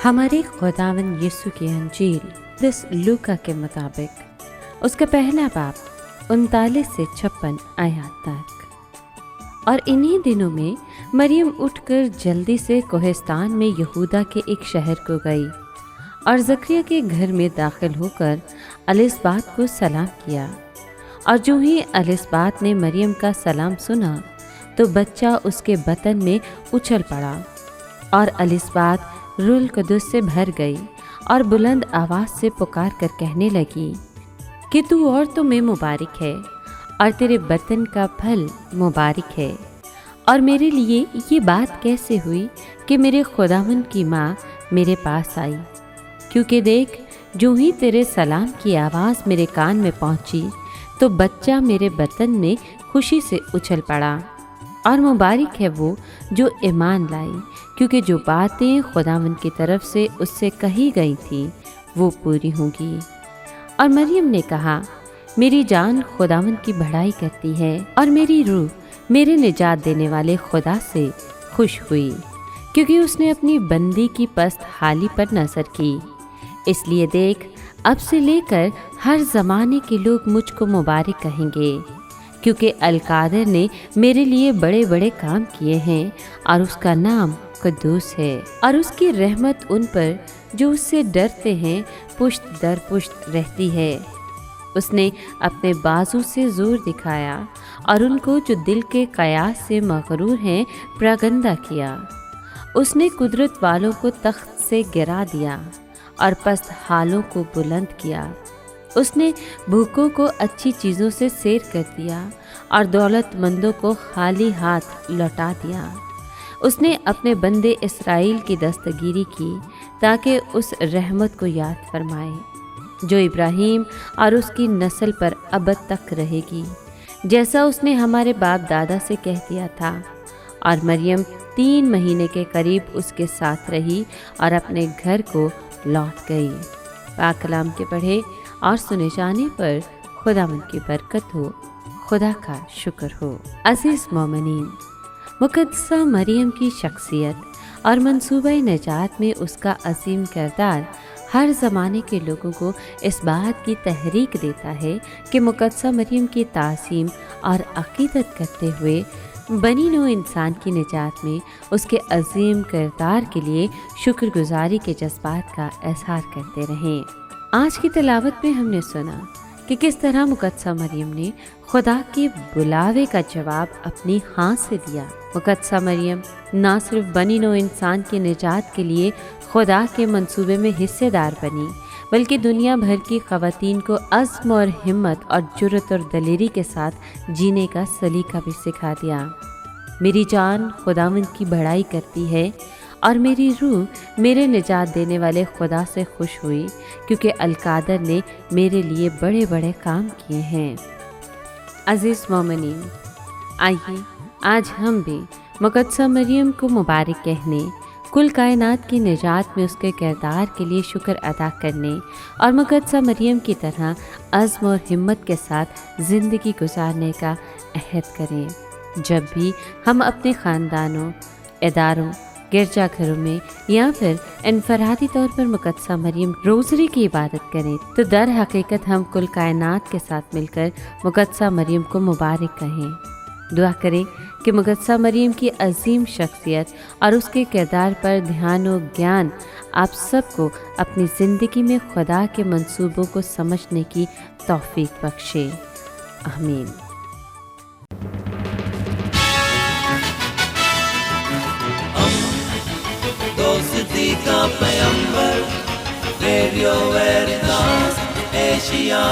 ہمارے خداوند یسوع کی انجیل قدس لوکا کے مطابق اس کا پہلا باب 39 سے 56 آیات تک۔ اور انہی دنوں میں مریم اٹھ کر جلدی سے کوہستان میں یہودا کے ایک شہر کو گئی اور زکریا کے گھر میں داخل ہو کر الصبات کو سلام کیا۔ اور جو ہی الصبات نے مریم کا سلام سنا تو بچہ اس کے بطن میں اچھل پڑا، اور الصبات روح القدس سے بھر گئی اور بلند آواز سے پکار کر کہنے لگی کہ تو عورتوں میں مبارک ہے اور تیرے بطن کا پھل مبارک ہے۔ اور میرے لیے یہ بات کیسے ہوئی کہ میرے خداوند کی ماں میرے پاس آئی، کیونکہ دیکھ جو ہی تیرے سلام کی آواز میرے کان میں پہنچی تو بچہ میرے بطن میں خوشی سے اچھل پڑا۔ اور مبارک ہے وہ جو ایمان لائی، کیونکہ جو باتیں خداوند کی طرف سے اس سے کہی گئی تھیں وہ پوری ہوں گی۔ اور مریم نے کہا، میری جان خداوند کی بڑائی کرتی ہے اور میری روح میرے نجات دینے والے خدا سے خوش ہوئی، کیونکہ اس نے اپنی بندی کی پست حالی پر نظر کی۔ اس لیے دیکھ اب سے لے کر ہر زمانے کے لوگ مجھ کو مبارک کہیں گے، کیونکہ القادر نے میرے لیے بڑے بڑے کام کیے ہیں اور اس کا نام قدوس ہے۔ اور اس کی رحمت ان پر جو اس سے ڈرتے ہیں پشت در پشت رہتی ہے۔ اس نے اپنے بازو سے زور دکھایا اور ان کو جو دل کے قیاس سے مغرور ہیں پراگندہ کیا۔ اس نے قدرت والوں کو تخت سے گرا دیا اور پست حالوں کو بلند کیا۔ اس نے بھوکوں کو اچھی چیزوں سے سیر کر دیا اور دولت مندوں کو خالی ہاتھ لوٹا دیا۔ اس نے اپنے بندے اسرائیل کی دستگیری کی تاکہ اس رحمت کو یاد فرمائے جو ابراہیم اور اس کی نسل پر ابد تک رہے گی، جیسا اس نے ہمارے باپ دادا سے کہہ دیا تھا۔ اور مریم 3 مہینے کے قریب اس کے ساتھ رہی اور اپنے گھر کو لوٹ گئی۔ پاک کلام کے پڑھے اور سنے جانے پر خداوند کی برکت ہو، خدا کا شکر ہو۔ عزیز مومنین، مقدسہ مریم کی شخصیت اور منصوبہ نجات میں اس کا عظیم کردار ہر زمانے کے لوگوں کو اس بات کی تحریک دیتا ہے کہ مقدسہ مریم کی تعظیم اور عقیدت کرتے ہوئے بنی نوع انسان کی نجات میں اس کے عظیم کردار کے لیے شکر گزاری کے جذبات کا اظہار کرتے رہیں۔ آج کی تلاوت میں ہم نے سنا کہ کس طرح مقدسہ مریم نے خدا کے بلاوے کا جواب اپنی ہاں سے دیا۔ مقدسہ مریم نہ صرف بنی نوع انسان کی نجات کے لیے خدا کے منصوبے میں حصے دار بنی، بلکہ دنیا بھر کی خواتین کو عزم اور ہمت اور جرأت اور دلیری کے ساتھ جینے کا سلیقہ بھی سکھا دیا۔ میری جان خداوند کی بڑائی کرتی ہے اور میری روح میرے نجات دینے والے خدا سے خوش ہوئی، کیونکہ القادر نے میرے لیے بڑے بڑے کام کیے ہیں۔ عزیز مومنین، آئیے آج ہم بھی مقدسہ مریم کو مبارک کہنے، کل کائنات کی نجات میں اس کے کردار کے لیے شکر ادا کرنے اور مقدسہ مریم کی طرح عزم اور ہمت کے ساتھ زندگی گزارنے کا عہد کریں۔ جب بھی ہم اپنے خاندانوں، اداروں، گرجا گھروں میں یا پھر انفرادی طور پر مقدسہ مریم روزری کی عبادت کریں تو در حقیقت ہم کل کائنات کے ساتھ مل کر مقدسہ مریم کو مبارک کہیں۔ دعا کریں کہ مقدسہ مریم کی عظیم شخصیت اور اس کے کردار پر دھیان و گیان آپ سب کو اپنی زندگی میں خدا کے منصوبوں کو سمجھنے کی توفیق بخشے۔ آمین۔ دوستی کا پیمبر، ریڈیو ویریتاس ایشیا۔